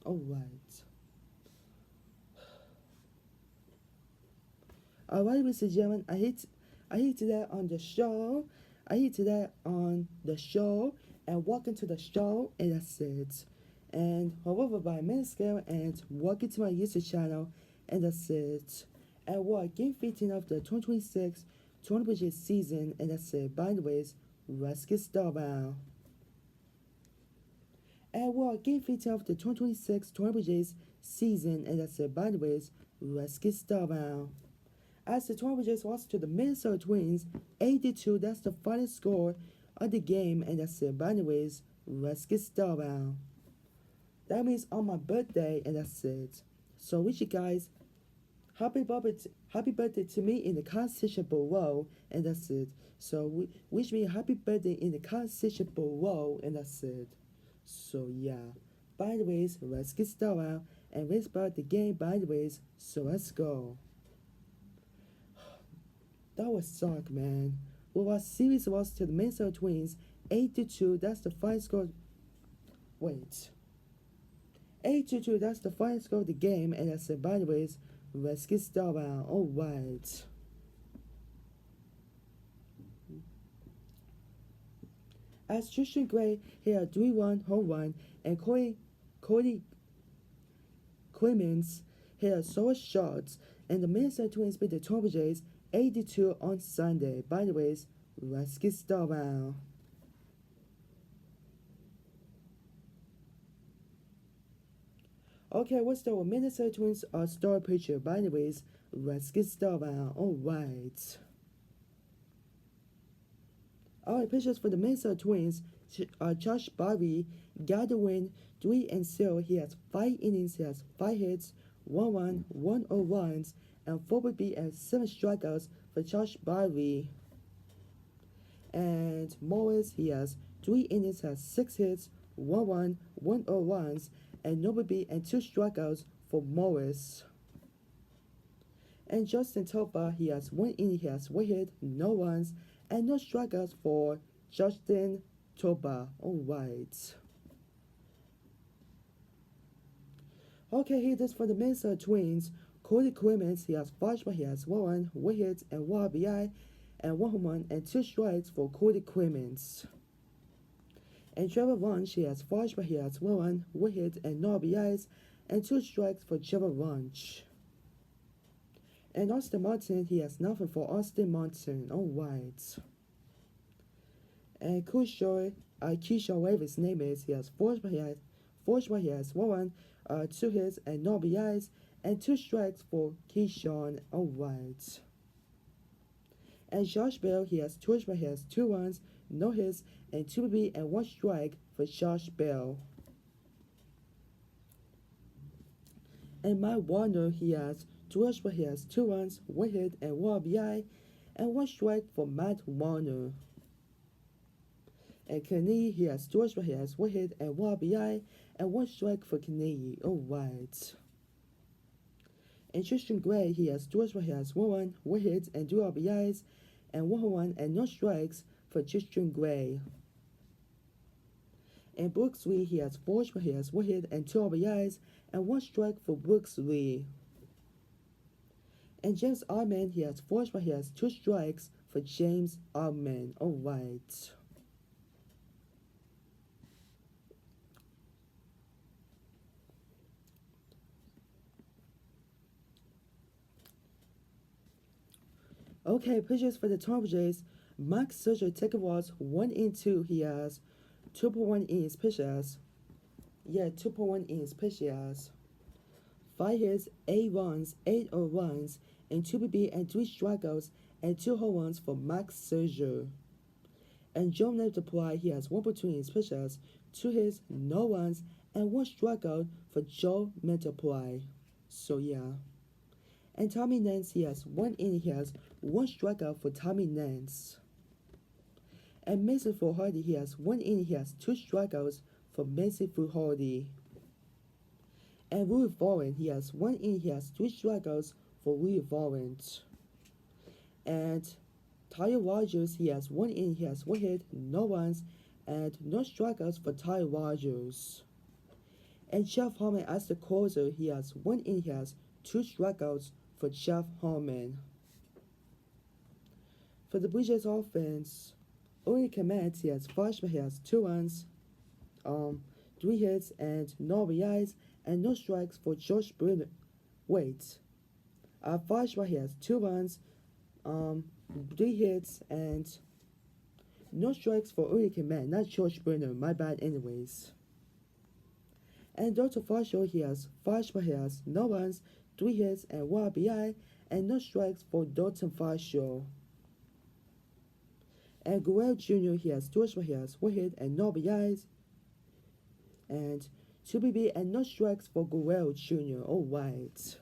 Alright. Alright, Mr. Gentlemen, I hit today on the show. I hit today on the show and welcome to the show, and that's it. And however by minute scale and welcome to my YouTube channel, and that's it. And what game 15 of the 2026 20 season, and that's it. By the way, let's get started. And what game 15 of the 2026 20 season, and that's it. By the way, let's get started. As the Toronto lost to the Minnesota Twins 82, that's the final score of the game, and that's it. By the way, let's get started. That means on my birthday, and that's it. So wish you guys happy birthday to me in the comment section below, and that's it. So wish me a happy birthday in the comment section below, and that's it. So yeah. By the way, let's get started and let's start the game. By the way, so let's go. That was suck, man. Well, our series lost to the Minnesota Twins 8-2. That's the final score. Wait. 8-2. That's the final score of the game. And that's it. By the way, let's get started. Alright. As Tristan Gray hit a 3-1 home run, and Cody Clemens hit a solo shot, and the Minnesota Twins beat the Toronto Jays 82 on Sunday. By the way, let's get started. Okay, what's the Minnesota Twins star pitcher? By the way, let's get started. Alright. Alright, pitchers for the Minnesota Twins. Josh Bobby got the win 3-0. He has 5 innings, he has 5 hits, 1 run, 1 runs, and 4 would be and 7 strikeouts for Josh Bobby. And Morris, he has 3 innings, has 6 hits, 1 run, 1 runs, and no would be and 2 strikeouts for Morris. And Justin Topa, he has 1 inning, he has 1 hit, no runs, and no strikeouts for Justin Topa. Alright. Okay, here it is for the Minnesota Twins. Cody Clemens, he has 5 but he has 1 hit, and 1 RBI, and 1 home run, and 2 strikes for Cody Clemens. And Trevor Runge, he has 5 but he has 1 hit, and no RBIs, and 2 strikes for Trevor Runge. And Austin Martin, he has nothing for Austin Martin. Alright. And Keyshawn whatever his name is, he has 4 but he has 1 2 hits, and no RBIs, and 2 strikes for Keyshawn. Alright. And Josh Bell, he has 2 but he has 2 runs, no hits, and 2 BB and 1 strike for Josh Bell. And Mike Warner, he has 2 but he has 2 runs, 1 hit, and 1 RBI, and 1 strike for Matt Warner. And Kenny, he has 2 but he has 1 hit, and 1 RBI, and 1 strike for Kenny. Alright. And Tristan Gray, he has 2 but he has 1 run, 1 hit, and 2 RBIs, and 1 home run, and no strikes for Tristan Gray. And Brooks Lee, he has 4 but he has 1 hit, and 2 RBIs, and 1 strike for Brooks Lee. And James Outman, he has 4 but he has 2 strikes for James Outman. Alright. Okay, pitchers for the Toronto Jays. Max Scherzer take was 1-2. He has 2.1 innings pitches. Yeah, 2.1 innings pitches. 5 hits, 8 runs, 8 runs, and 2 BB and 3 strikeouts, and 2 home runs for Max Scherzer. And Joe Neptune, he has 1.2 innings pitches, 2 hits, no runs, and 1 strikeout for Joe Neptune. So yeah. And Tommy Nance, he has 1 inning, he has 1 strikeout for Tommy Nance. And Mason Fujita, he has 1 inning, he has 2 strikeouts for Mason Fujita. And Willie Warren, he has 1 inning, he has 3 strikeouts for Willie Warren. And Tyler Rogers, he has 1 inning, he has 1 hit, no runs, and no strikeouts for Tyler Rogers. And Jeff Harmon, as the closer, he has 1 inning, he has 2 strikeouts for Jeff Harmon. For the Blue Jays offense, Uli Clement, he has 5 strikeouts, he has 2 runs, 3 hits, and no RBIs, and no strikes for Josh Bruner. Wait, 5 strikeouts, he has 2 runs, 3 hits, and no strikes for Uli Clement, not George Bruner, my bad anyways. And Dalton Varsho, he has 5 strikeouts, he has no runs, 3 hits, and 1 RBI, and no strikes for Dalton Varsho. And Guerrero Jr., he has 2 strikeouts, he has 1 hit, and no RBIs, and 2 BB, and no strikes for Guerrero Jr. Alright.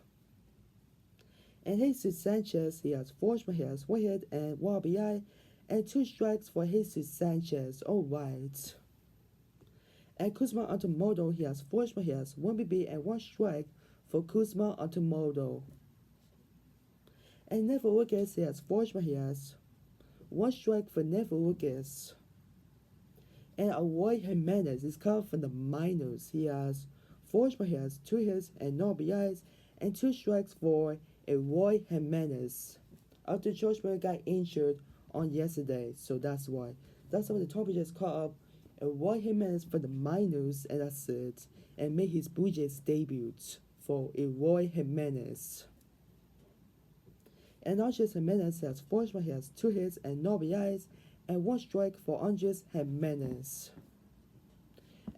And Jesus Sanchez, he has 4 strikeouts, he has 1 hit, and 1 RBI, and 2 strikes for Jesus Sanchez. Alright. And Kuzma Antomoto, he has 4 strikeouts, he has 1 BB, and 1 strike for Kuzma Antomoto. And Neville Lucas, he has 4 strikeouts, he has 1 strike for Neville Lucas. And Eloy Jimenez is coming from the minors. He has 4 strikeouts, he has 2 hits, and no RBIs, and 2 strikes for Eloy Jimenez. After George Miller got injured on yesterday, so that's why. That's why the Toronto Blue Jays caught up Eloy Jimenez for the minors, and that's it. And made his Blue Jays debut for Eloy Jimenez. And Andres Jimenez has 4 strikeouts, he has 2 hits, and no RBIs, and 1 strike for Andres Jimenez.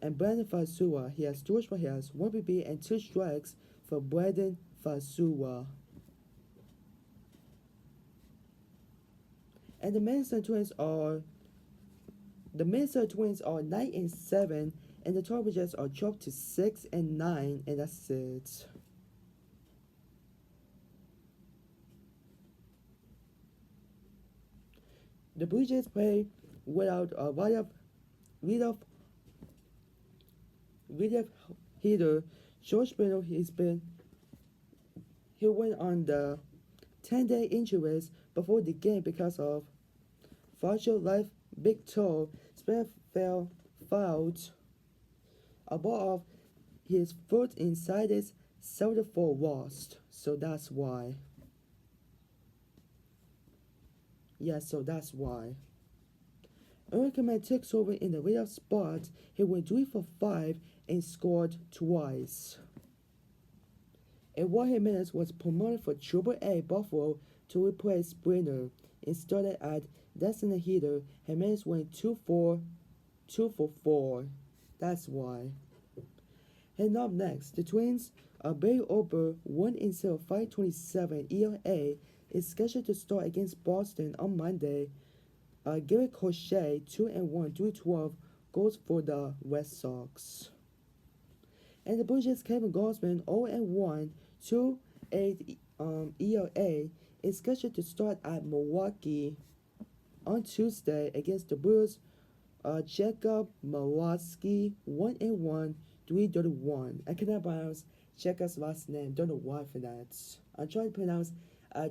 And Brandon Fasua, he has 2 strikeouts, he has 1 BB, and 2 strikes for Brandon Fasua. And the Minnesota Twins are 9-7, and the Toronto Blue Jays are dropped to 6-9, and that's it. The Blue Jays play without a leadoff hitter. George Brito, he went on the 10-day injury list before the game because of fragile life big toe. Smith fouled a ball off his foot inside his 74 lost. So that's why. Yeah, so that's why. Eric Command takes over in the leadoff spot. He went 3 for 5 and scored twice. And Eloy Jimenez was promoted for Triple-A Buffalo to replace Springer and started at designated hitter. Jimenez went 2 for 4. That's why. And up next, the Twins are Barry Ober 1-0, 5.27 ERA is scheduled to start against Boston on Monday. Garrett Crochet 2-1, 3.12 goes for the Red Sox. And the Blue Jays Kevin Gausman 0-1, 2.8 ERA is scheduled to start at Milwaukee on Tuesday against the Brewers. Jacob Mlodzinski 1-1, 3.31. I cannot pronounce Jacob's last name. Don't know why for that. I'm trying to pronounce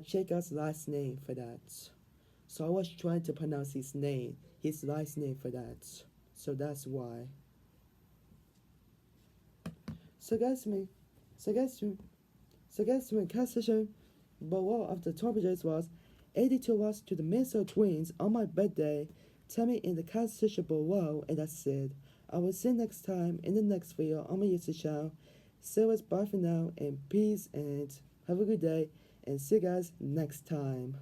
Jacob's last name for that. So I was trying to pronounce his last name for that. So that's why. So guys, my conversation below of the Toronto Blue Jays was 82 loss to the Minnesota Twins on my birthday. Tell me in the comment section below, and that's it. I will see you next time in the next video on my YouTube channel. So it's bye for now, and peace, and have a good day, and see you guys next time.